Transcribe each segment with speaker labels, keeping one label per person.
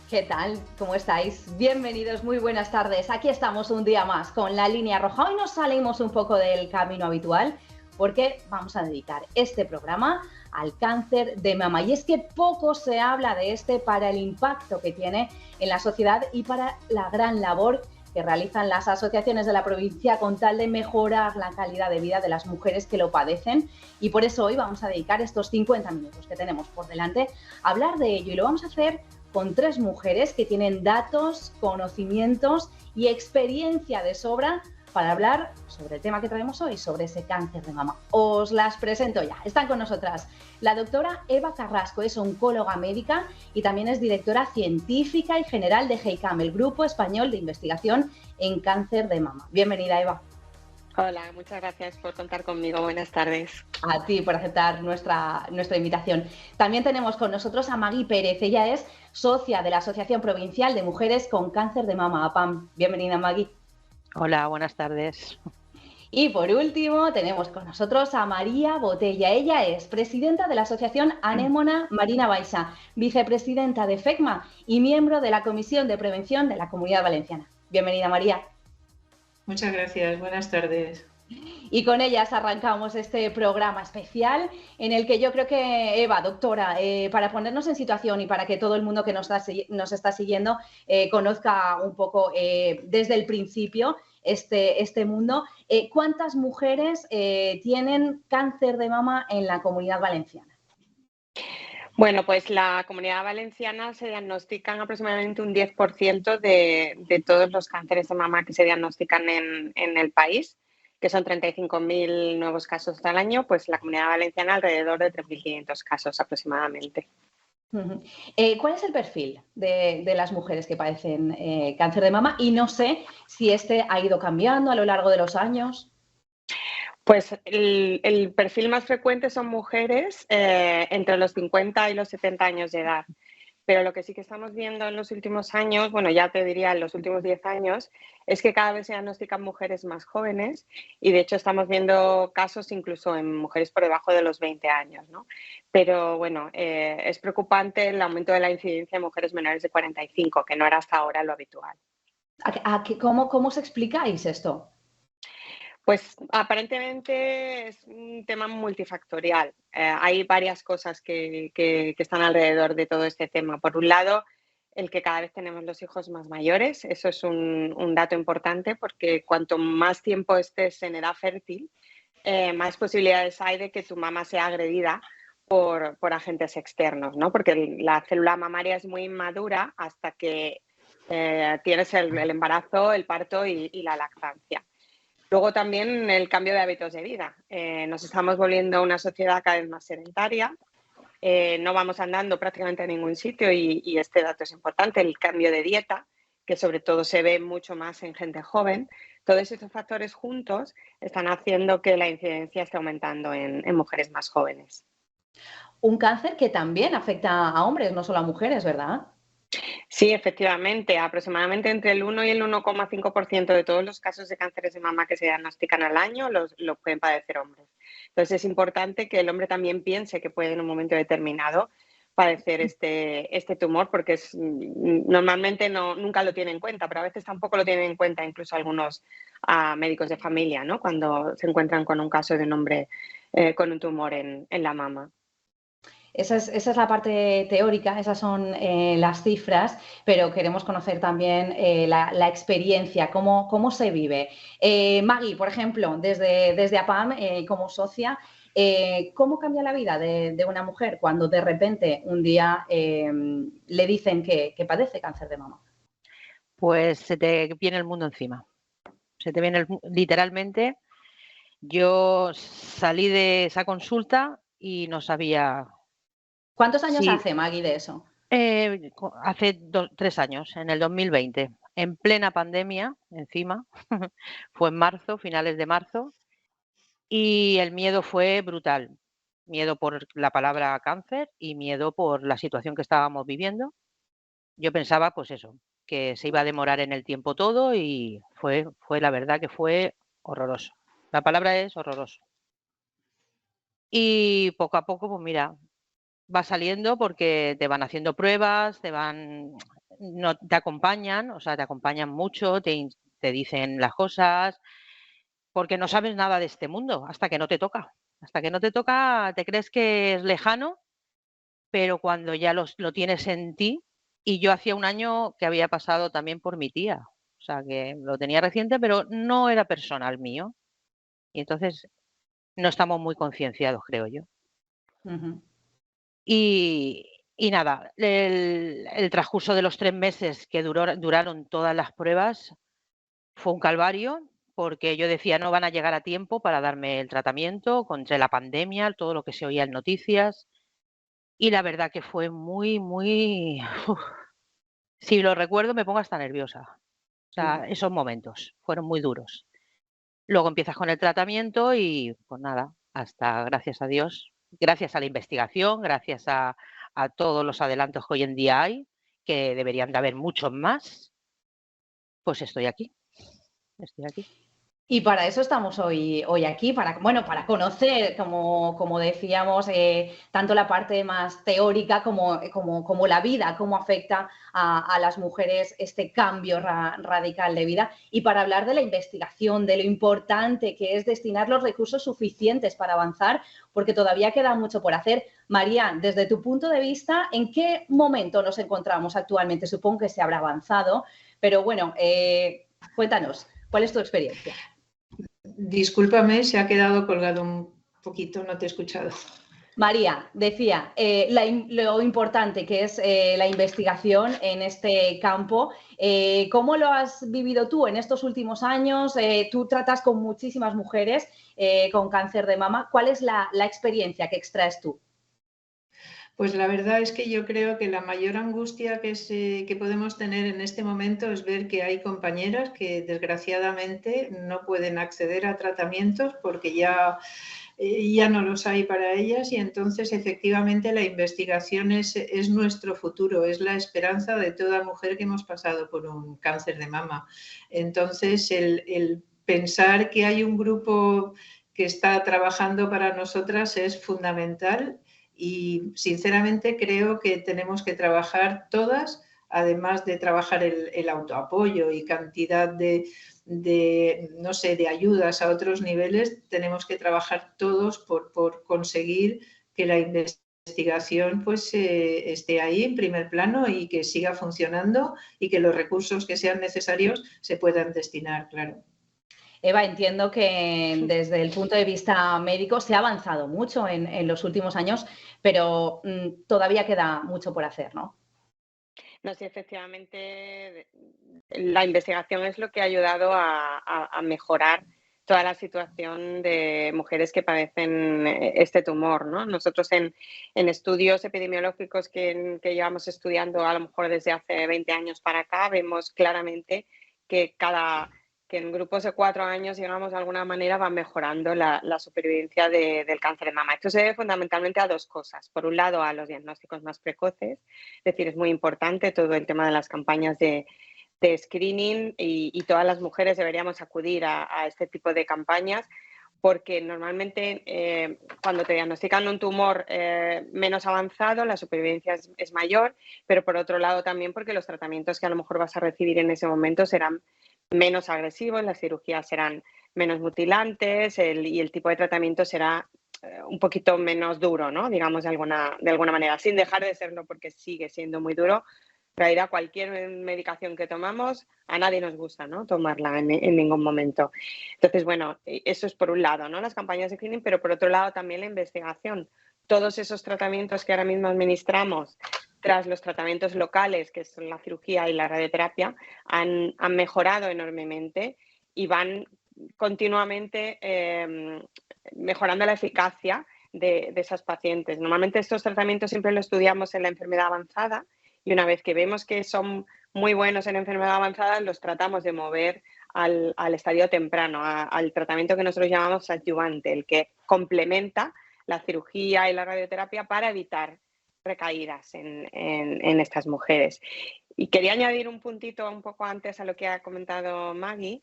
Speaker 1: ¿Qué tal? ¿Cómo estáis? Bienvenidos, muy buenas tardes. Aquí estamos un día más con la línea roja. Hoy nos salimos un poco del camino habitual porque vamos a dedicar este programa al cáncer de mama. Y es que poco se habla de este para el impacto que tiene en la sociedad y para la gran labor que realizan las asociaciones de la provincia con tal de mejorar la calidad de vida de las mujeres que lo padecen. Y por eso hoy vamos a dedicar estos 50 minutos que tenemos por delante a hablar de ello. Y lo vamos a hacer con tres mujeres que tienen datos, conocimientos y experiencia de sobra para hablar sobre el tema que traemos hoy, sobre ese cáncer de mama. Os las presento ya. Están con nosotras la doctora Eva Carrasco, es oncóloga médica y también es directora científica y general de GEICAM, el Grupo Español de Investigación en Cáncer de Mama. Bienvenida, Eva.
Speaker 2: Hola, muchas gracias por contar conmigo. Buenas tardes.
Speaker 1: A ti por aceptar nuestra invitación. También tenemos con nosotros a Magui Pérez. Ella es socia de la Asociación Provincial de Mujeres con Cáncer de Mama, APAM. Bienvenida, Magui.
Speaker 3: Hola, buenas tardes.
Speaker 1: Y por último tenemos con nosotros a María Botella. Ella es presidenta de la Asociación Anémona Marina Baixa, vicepresidenta de FECMA y miembro de la Comisión de Prevención de la Comunidad Valenciana. Bienvenida, María.
Speaker 4: Muchas gracias, buenas tardes.
Speaker 1: Y con ellas arrancamos este programa especial en el que yo creo que, Eva, doctora, para ponernos en situación y para que todo el mundo que nos está siguiendo conozca un poco desde el principio este mundo, ¿cuántas mujeres tienen cáncer de mama en la Comunidad Valenciana?
Speaker 2: Bueno, pues la Comunidad Valenciana se diagnostican aproximadamente un 10% de todos los cánceres de mama que se diagnostican en el país, que son 35.000 nuevos casos al año, pues la Comunidad Valenciana alrededor de 3.500 casos aproximadamente.
Speaker 1: ¿Cuál es el perfil de las mujeres que padecen cáncer de mama? Y no sé si este ha ido cambiando a lo largo de los años.
Speaker 2: Pues el perfil más frecuente son mujeres entre los 50 y los 70 años de edad. Pero lo que sí que estamos viendo en los últimos años, bueno, ya te diría en los últimos 10 años, es que cada vez se diagnostican mujeres más jóvenes y de hecho estamos viendo casos incluso en mujeres por debajo de los 20 años, ¿no? Pero bueno, es preocupante el aumento de la incidencia de mujeres menores de 45, que no era hasta ahora lo habitual.
Speaker 1: ¿Cómo os explicáis esto?
Speaker 2: Pues aparentemente es un tema multifactorial. Hay varias cosas que están alrededor de todo este tema. Por un lado, el que cada vez tenemos los hijos más mayores. Eso es un dato importante porque cuanto más tiempo estés en edad fértil, más posibilidades hay de que tu mamá sea agredida por agentes externos, ¿no? Porque la célula mamaria es muy inmadura hasta que tienes el embarazo, el parto y la lactancia. Luego también el cambio de hábitos de vida. Nos estamos volviendo una sociedad cada vez más sedentaria. No vamos andando prácticamente a ningún sitio y este dato es importante, el cambio de dieta, que sobre todo se ve mucho más en gente joven. Todos estos factores juntos están haciendo que la incidencia esté aumentando en mujeres más jóvenes.
Speaker 1: Un cáncer que también afecta a hombres, no solo a mujeres, ¿verdad?
Speaker 2: Sí, efectivamente, aproximadamente entre el 1 y el 1,5% de todos los casos de cánceres de mama que se diagnostican al año los pueden padecer hombres. Entonces es importante que el hombre también piense que puede en un momento determinado padecer este tumor porque normalmente nunca lo tiene en cuenta, pero a veces tampoco lo tienen en cuenta incluso algunos médicos de familia, ¿no? Cuando se encuentran con un caso de un hombre con un tumor en la mama.
Speaker 1: Esa es la parte teórica, esas son las cifras, pero queremos conocer también la experiencia, cómo se vive. Magui, por ejemplo, desde APAM, como socia, ¿cómo cambia la vida de una mujer cuando de repente un día le dicen que padece cáncer de mama?
Speaker 3: Pues se te viene el mundo encima. Se te viene literalmente. Yo salí de esa consulta y no sabía.
Speaker 1: ¿Cuántos años
Speaker 3: Sí,
Speaker 1: hace, Magui, de eso?
Speaker 3: hace 3 años, en el 2020, en plena pandemia, encima, fue en marzo, finales de marzo, y el miedo fue brutal. Miedo por la palabra cáncer y miedo por la situación que estábamos viviendo. Yo pensaba, pues eso, que se iba a demorar en el tiempo todo y fue la verdad que fue horroroso. La palabra es horroroso. Y poco a poco, pues mira, va saliendo porque te van haciendo pruebas, no te acompañan, o sea, te acompañan mucho, te dicen las cosas, porque no sabes nada de este mundo hasta que no te toca. Hasta que no te toca, te crees que es lejano, pero cuando ya lo tienes en ti, y yo hacía un año que había pasado también por mi tía, o sea, que lo tenía reciente, pero no era personal mío, y entonces no estamos muy concienciados, creo yo.
Speaker 1: Ujú.
Speaker 3: Y nada, el transcurso de los 3 meses que duraron todas las pruebas fue un calvario, porque yo decía: "No van a llegar a tiempo para darme el tratamiento", contra la pandemia, todo lo que se oía en noticias, y la verdad que fue muy, muy si lo recuerdo me pongo hasta nerviosa. O sea, esos momentos fueron muy duros. Luego empiezas con el tratamiento y, pues nada, hasta, gracias a Dios, gracias a la investigación, gracias a todos los adelantos que hoy en día hay, que deberían de haber muchos más, pues estoy aquí, estoy aquí.
Speaker 1: Y para eso estamos hoy aquí, para conocer, como decíamos, tanto la parte más teórica como la vida, cómo afecta a las mujeres este cambio radical de vida, y para hablar de la investigación, de lo importante que es destinar los recursos suficientes para avanzar, porque todavía queda mucho por hacer. María, desde tu punto de vista, ¿en qué momento nos encontramos actualmente? Supongo que se habrá avanzado, pero bueno, cuéntanos, ¿cuál es tu experiencia?
Speaker 4: Discúlpame, se ha quedado colgado un poquito, no te he escuchado.
Speaker 1: María, decía, lo importante que es la investigación en este campo. ¿Cómo lo has vivido tú en estos últimos años? Tú tratas con muchísimas mujeres con cáncer de mama. ¿Cuál es la experiencia que extraes tú?
Speaker 4: Pues la verdad es que yo creo que la mayor angustia que podemos tener en este momento es ver que hay compañeras que desgraciadamente no pueden acceder a tratamientos porque ya no los hay para ellas, y entonces efectivamente la investigación es nuestro futuro, es la esperanza de toda mujer que hemos pasado por un cáncer de mama. Entonces el pensar que hay un grupo que está trabajando para nosotras es fundamental, y sinceramente creo que tenemos que trabajar todas, además de trabajar el autoapoyo y cantidad no sé, de ayudas a otros niveles, tenemos que trabajar todos por conseguir que la investigación pues esté ahí en primer plano y que siga funcionando, y que los recursos que sean necesarios se puedan destinar, claro.
Speaker 1: Eva, entiendo que desde el punto de vista médico se ha avanzado mucho en los últimos años, pero todavía queda mucho por hacer, ¿no?
Speaker 2: No, sí, efectivamente, la investigación es lo que ha ayudado a mejorar toda la situación de mujeres que padecen este tumor, ¿no? Nosotros en estudios epidemiológicos que llevamos estudiando a lo mejor desde hace 20 años para acá, vemos claramente que en grupos de 4 años, digamos, de alguna manera va mejorando la supervivencia del cáncer de mama. Esto se debe fundamentalmente a 2 cosas. Por un lado, a los diagnósticos más precoces, es decir, es muy importante todo el tema de las campañas de screening, y todas las mujeres deberíamos acudir a este tipo de campañas, porque normalmente cuando te diagnostican un tumor menos avanzado, la supervivencia es mayor, pero por otro lado también porque los tratamientos que a lo mejor vas a recibir en ese momento serán menos agresivos, las cirugías serán menos mutilantes, y el tipo de tratamiento será un poquito menos duro, ¿no? Digamos de alguna manera, sin dejar de serlo, porque sigue siendo muy duro. En realidad, cualquier medicación que tomamos, a nadie nos gusta, ¿no?, tomarla en ningún momento. Entonces, bueno, eso es por un lado, ¿no?, las campañas de screening, pero por otro lado también la investigación. Todos esos tratamientos que ahora mismo administramos, tras los tratamientos locales, que son la cirugía y la radioterapia, han mejorado enormemente y van continuamente mejorando la eficacia de esas pacientes. Normalmente estos tratamientos siempre los estudiamos en la enfermedad avanzada, y una vez que vemos que son muy buenos en enfermedad avanzada, los tratamos de mover al estadio temprano, al tratamiento que nosotros llamamos adyuvante, el que complementa la cirugía y la radioterapia para evitar recaídas en estas mujeres. Y quería añadir un puntito un poco antes a lo que ha comentado Maggie.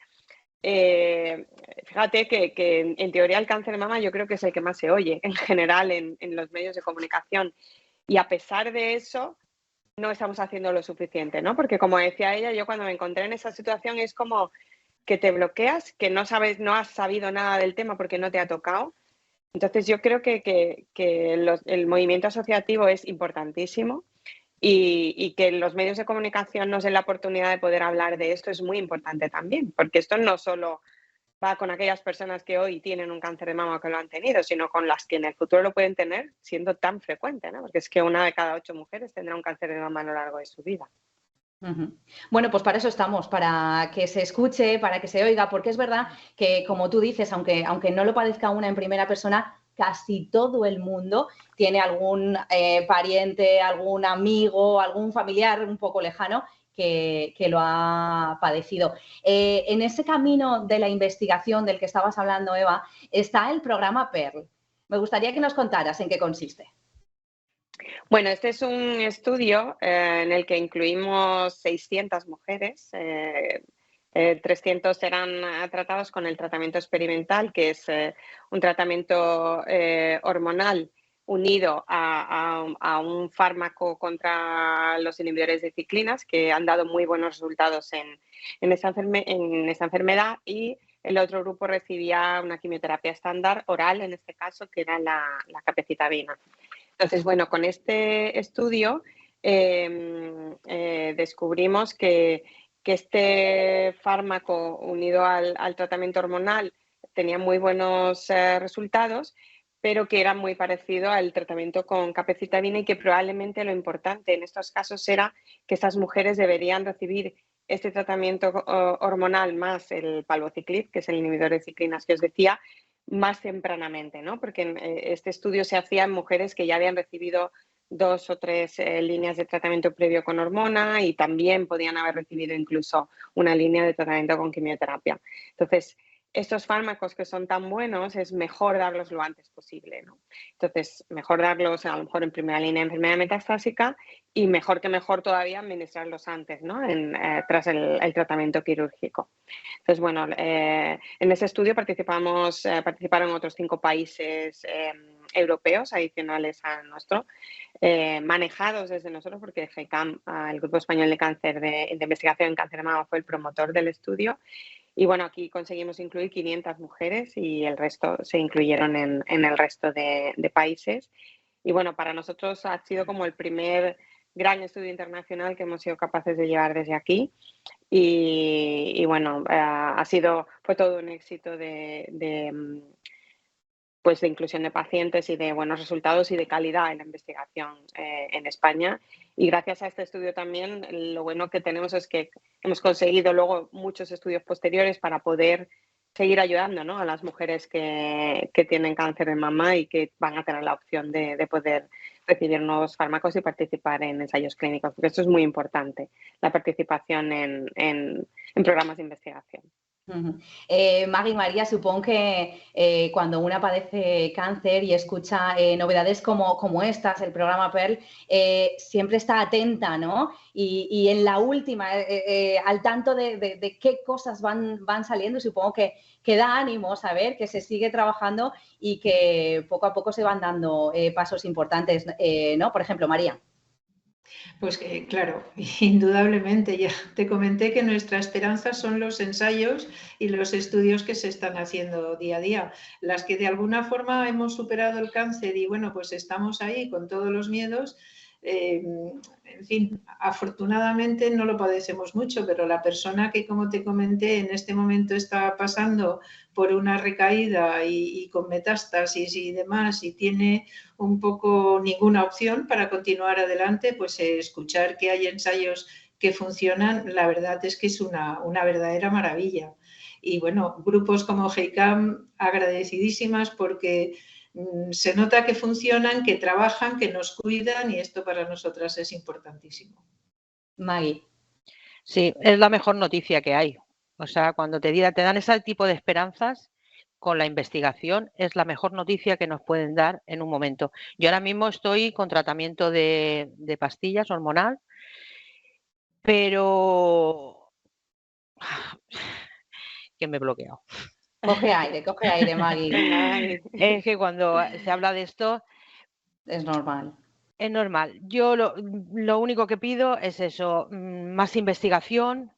Speaker 2: Fíjate que en teoría el cáncer de mama yo creo que es el que más se oye en general en los medios de comunicación, y a pesar de eso no estamos haciendo lo suficiente, ¿no? Porque como decía ella, yo cuando me encontré en esa situación es como que te bloqueas, que no sabes, no has sabido nada del tema porque no te ha tocado. Entonces yo creo que el movimiento asociativo es importantísimo y que los medios de comunicación nos den la oportunidad de poder hablar de esto es muy importante también, porque esto no solo va con aquellas personas que hoy tienen un cáncer de mama o que lo han tenido, sino con las que en el futuro lo pueden tener siendo tan frecuente, ¿no? Porque es que 1 de cada 8 mujeres tendrá un cáncer de mama a lo largo de su vida.
Speaker 1: Bueno, pues para eso estamos, para que se escuche, para que se oiga, porque es verdad que, como tú dices, aunque no lo padezca una en primera persona, casi todo el mundo tiene algún pariente, algún amigo, algún familiar un poco lejano que lo ha padecido. En ese camino de la investigación del que estabas hablando, Eva, está el programa PEARL. Me gustaría que nos contaras en qué consiste.
Speaker 2: Bueno, este es un estudio en el que incluimos 600 mujeres. 300 eran tratados con el tratamiento experimental, que es un tratamiento hormonal unido a un fármaco contra los inhibidores de ciclinas, que han dado muy buenos resultados en esta enfermedad, y el otro grupo recibía una quimioterapia estándar oral, en este caso, que era la capecitabina. Entonces, bueno, con este estudio descubrimos que este fármaco unido al tratamiento hormonal tenía muy buenos resultados, pero que era muy parecido al tratamiento con capecitabina y que probablemente lo importante en estos casos era que estas mujeres deberían recibir este tratamiento hormonal más el palbociclib, que es el inhibidor de ciclinas que os decía, más tempranamente, ¿no? Porque este estudio se hacía en mujeres que ya habían recibido 2 o 3 líneas de tratamiento previo con hormona y también podían haber recibido incluso una línea de tratamiento con quimioterapia. Entonces, estos fármacos que son tan buenos es mejor darlos lo antes posible, ¿no? Entonces, mejor darlos a lo mejor en primera línea de enfermedad metastásica y mejor todavía administrarlos antes, ¿no? Tras el tratamiento quirúrgico. Entonces, bueno, en ese estudio participaron otros 5 países europeos adicionales a nuestro, manejados desde nosotros, porque GECAM, el Grupo Español de Cáncer de Investigación en Cáncer de Mama, fue el promotor del estudio. Y bueno, aquí conseguimos incluir 500 mujeres y el resto se incluyeron en el resto de países. Y bueno, para nosotros ha sido como el primer gran estudio internacional que hemos sido capaces de llevar desde aquí. Y bueno, fue todo un éxito pues de inclusión de pacientes y de buenos resultados y de calidad en la investigación en España. Y gracias a este estudio también, lo bueno que tenemos es que hemos conseguido luego muchos estudios posteriores para poder seguir ayudando, ¿no?, a las mujeres que tienen cáncer de mama y que van a tener la opción de poder recibir nuevos fármacos y participar en ensayos clínicos, porque esto es muy importante, la participación en programas de investigación.
Speaker 1: Maggie, María, supongo que cuando una padece cáncer y escucha novedades como estas, el programa PEARL, siempre está atenta, ¿no? Y en la última, al tanto de qué cosas van saliendo, supongo que da ánimo saber que se sigue trabajando y que poco a poco se van dando pasos importantes, ¿no? Por ejemplo, María.
Speaker 4: Pues claro, indudablemente. Ya te comenté que nuestra esperanza son los ensayos y los estudios que se están haciendo día a día. Las que de alguna forma hemos superado el cáncer y bueno, pues estamos ahí con todos los miedos. En fin, afortunadamente no lo padecemos mucho, pero la persona que, como te comenté, en este momento está pasando por una recaída y con metástasis y demás y tiene un poco ninguna opción para continuar adelante, pues escuchar que hay ensayos que funcionan, la verdad es que es una verdadera maravilla. Y bueno, grupos como GEICAM agradecidísimas porque se nota que funcionan, que trabajan, que nos cuidan y esto para nosotras es importantísimo.
Speaker 1: Maggie.
Speaker 3: Sí, es la mejor noticia que hay. O sea, cuando te dan ese tipo de esperanzas con la investigación, es la mejor noticia que nos pueden dar en un momento. Yo ahora mismo estoy con tratamiento de pastillas hormonal, pero que me he bloqueado.
Speaker 1: Coge aire, Maggie.
Speaker 3: Es que cuando se habla de esto,
Speaker 1: es normal.
Speaker 3: Es normal. Yo lo único que pido es eso, más investigación,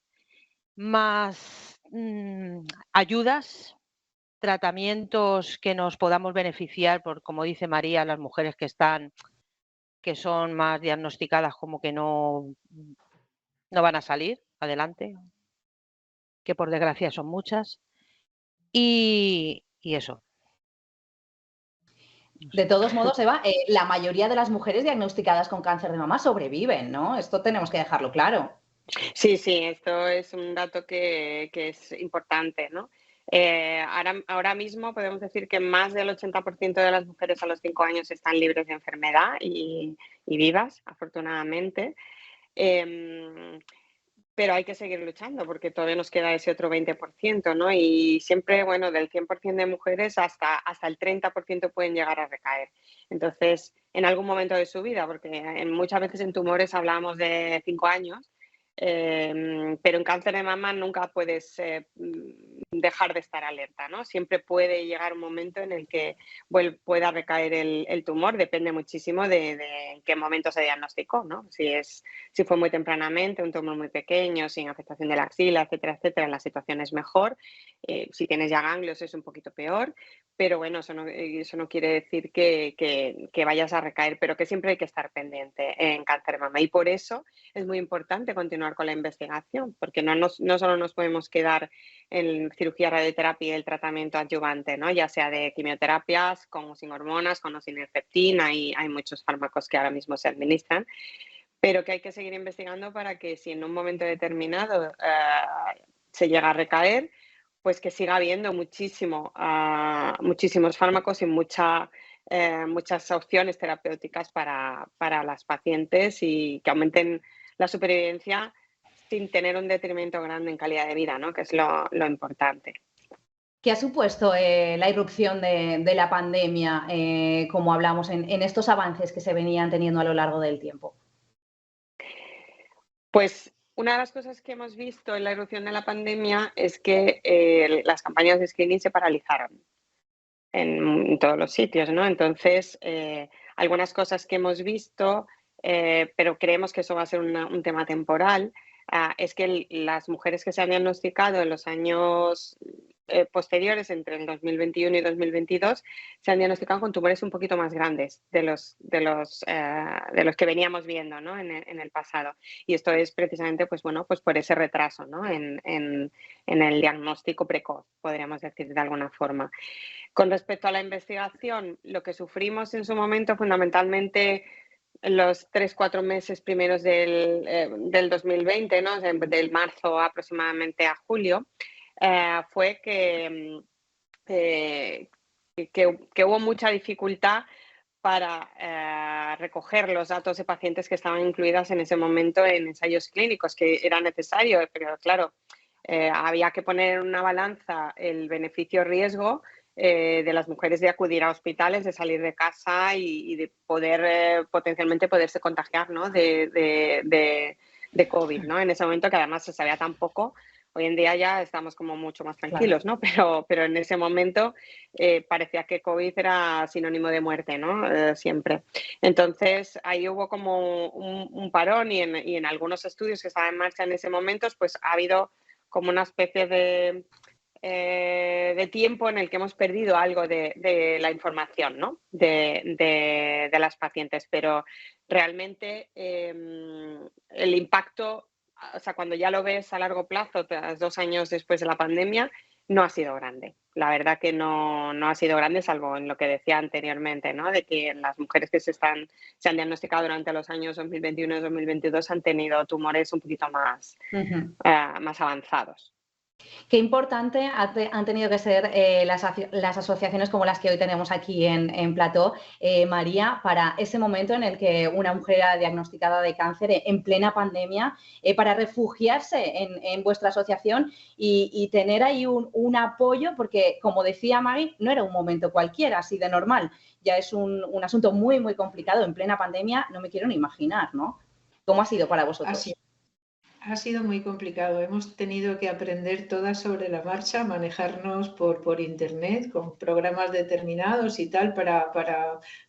Speaker 3: más ayudas, tratamientos que nos podamos beneficiar, por como dice María, las mujeres que son más diagnosticadas como que no van a salir adelante, que por desgracia son muchas. Y eso.
Speaker 1: De todos modos, Eva, la mayoría de las mujeres diagnosticadas con cáncer de mama sobreviven, ¿no? Esto tenemos que dejarlo claro.
Speaker 2: Sí, esto es un dato que es importante, ¿no? Ahora mismo podemos decir que más del 80% de las mujeres a los 5 años están libres de enfermedad y vivas, afortunadamente. Pero hay que seguir luchando porque todavía nos queda ese otro 20%, ¿no? Y siempre, bueno, del 100% de mujeres hasta el 30% pueden llegar a recaer. Entonces, en algún momento de su vida, porque muchas veces en tumores hablábamos de 5 años, pero en cáncer de mama nunca puedes dejar de estar alerta, ¿no? Siempre puede llegar un momento en el que pueda recaer el tumor, depende muchísimo de en qué momento se diagnosticó, ¿no? Si fue muy tempranamente, un tumor muy pequeño, sin afectación de la axila, etcétera, etcétera, la situación es mejor. Si tienes ya ganglios es un poquito peor, pero bueno, eso no quiere decir que vayas a recaer, pero que siempre hay que estar pendiente en cáncer de mama. Y por eso es muy importante continuar con la investigación, porque no solo nos podemos quedar en cirugía, radioterapia y el tratamiento adyuvante, ¿no? Ya sea de quimioterapias, con o sin hormonas, con o sin Herceptin, hay muchos fármacos que ahora mismo se administran, pero que hay que seguir investigando para que si en un momento determinado se llega a recaer, pues que siga habiendo muchísimos fármacos y muchas opciones terapéuticas para las pacientes y que aumenten la supervivencia sin tener un detrimento grande en calidad de vida, ¿no? Que es lo importante.
Speaker 1: ¿Qué ha supuesto la irrupción de la pandemia, como hablamos, en estos avances que se venían teniendo a lo largo del tiempo?
Speaker 2: Pues una de las cosas que hemos visto en la irrupción de la pandemia es que las campañas de screening se paralizaron en todos los sitios, ¿no? Entonces, algunas cosas que hemos visto, pero creemos que eso va a ser un tema temporal, es que las mujeres que se han diagnosticado en los años posteriores, entre el 2021 y 2022, se han diagnosticado con tumores un poquito más grandes de los que veníamos viendo, ¿no? en el pasado. Y esto es precisamente pues por ese retraso, ¿no? en el diagnóstico precoz, podríamos decir de alguna forma. Con respecto a la investigación, lo que sufrimos en su momento fundamentalmente en los 3-4 meses primeros del 2020, ¿no? Del marzo aproximadamente a julio, fue que hubo mucha dificultad para recoger los datos de pacientes que estaban incluidas en ese momento en ensayos clínicos, que era necesario, pero claro, había que poner en una balanza el beneficio-riesgo de las mujeres de acudir a hospitales, de salir de casa y de poder potencialmente poderse contagiar, ¿no? de COVID, ¿no? En ese momento, que además se sabía tan poco. Hoy en día ya estamos como mucho más tranquilos, claro, ¿no? Pero en ese momento parecía que COVID era sinónimo de muerte, ¿no? Siempre. Entonces, ahí hubo como un parón y en algunos estudios que estaban en marcha en ese momento, pues ha habido como una especie de tiempo en el que hemos perdido algo de la información, ¿no? de las pacientes, pero realmente el impacto, o sea, cuando ya lo ves a largo plazo, tras 2 años después de la pandemia, no ha sido grande. La verdad que no ha sido grande, salvo en lo que decía anteriormente, ¿no? De que las mujeres que se han diagnosticado durante los años 2021 y 2022 han tenido tumores un poquito más, más avanzados.
Speaker 1: Qué importante han tenido que ser las asociaciones como las que hoy tenemos aquí en Plató, María, para ese momento en el que una mujer era diagnosticada de cáncer en plena pandemia, para refugiarse en vuestra asociación y tener ahí un apoyo, porque como decía Maggie, no era un momento cualquiera, así de normal, ya es un asunto muy, muy complicado en plena pandemia, no me quiero ni imaginar, ¿no? ¿Cómo ha sido para vosotros?
Speaker 4: Ha sido muy complicado. Hemos tenido que aprender todas sobre la marcha, manejarnos por internet con programas determinados y tal para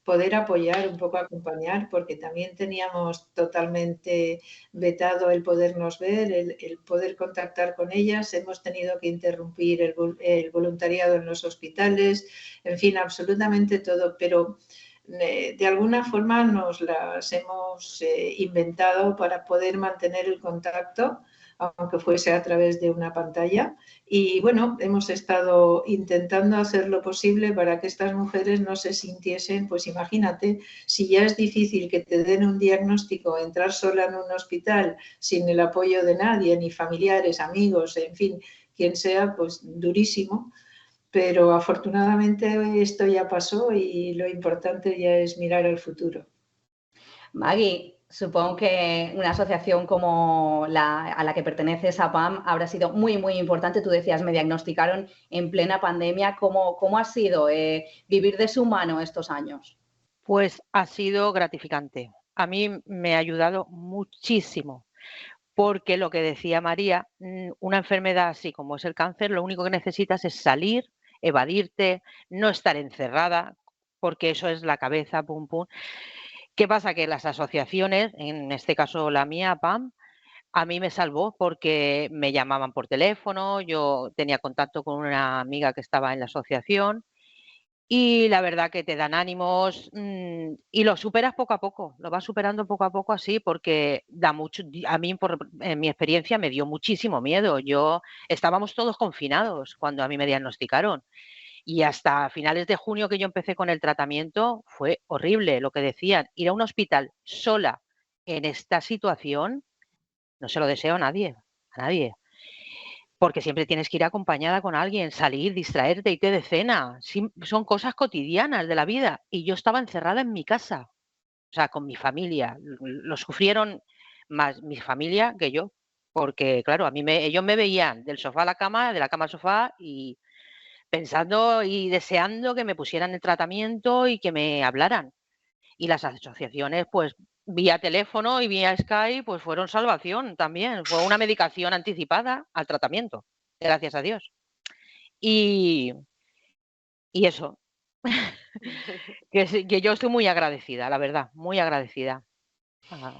Speaker 4: poder apoyar, un poco acompañar, porque también teníamos totalmente vetado el podernos ver, el poder contactar con ellas. Hemos tenido que interrumpir el voluntariado en los hospitales, en fin, absolutamente todo, pero de alguna forma nos las hemos inventado para poder mantener el contacto, aunque fuese a través de una pantalla. Y bueno, hemos estado intentando hacer lo posible para que estas mujeres no se sintiesen, pues imagínate, si ya es difícil que te den un diagnóstico, entrar sola en un hospital sin el apoyo de nadie, ni familiares, amigos, en fin, quien sea, pues durísimo. Pero afortunadamente esto ya pasó y lo importante ya es mirar al futuro.
Speaker 1: Maggie, supongo que una asociación como a la que perteneces, APAM, habrá sido muy, muy importante. Tú decías, me diagnosticaron en plena pandemia. ¿Cómo ha sido vivir de su mano estos años?
Speaker 3: Pues ha sido gratificante. A mí me ha ayudado muchísimo, porque lo que decía María, una enfermedad así como es el cáncer, lo único que necesitas es salir, evadirte, no estar encerrada, porque eso es la cabeza, pum, pum. ¿Qué pasa? Que las asociaciones, en este caso la mía, PAM, a mí me salvó porque me llamaban por teléfono, yo tenía contacto con una amiga que estaba en la asociación y la verdad que te dan ánimos, y lo superas poco a poco, lo vas superando poco a poco así porque da mucho, a mí en mi experiencia me dio muchísimo miedo. Estábamos todos confinados cuando a mí me diagnosticaron y hasta finales de junio que yo empecé con el tratamiento fue horrible lo que decían. Ir a un hospital sola en esta situación no se lo deseo a nadie. Porque siempre tienes que ir acompañada con alguien, salir, distraerte, irte de cena. Son cosas cotidianas de la vida. Y yo estaba encerrada en mi casa, o sea, con mi familia. Lo sufrieron más mi familia que yo. Porque, claro, ellos me veían del sofá a la cama, de la cama al sofá y pensando y deseando que me pusieran el tratamiento y que me hablaran. Y las asociaciones, pues vía teléfono y vía Skype, pues fueron salvación también. Fue una medicación anticipada al tratamiento, gracias a Dios. Y eso, que yo estoy muy agradecida, la verdad, muy agradecida.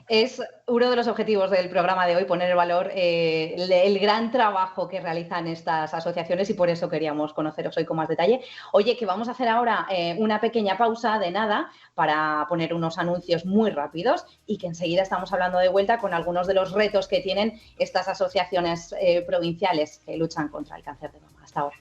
Speaker 1: Es uno de los objetivos del programa de hoy, poner en valor el gran trabajo que realizan estas asociaciones y por eso queríamos conoceros hoy con más detalle. Oye, que vamos a hacer ahora una pequeña pausa de nada para poner unos anuncios muy rápidos y que enseguida estamos hablando de vuelta con algunos de los retos que tienen estas asociaciones provinciales que luchan contra el cáncer de mama. Hasta ahora.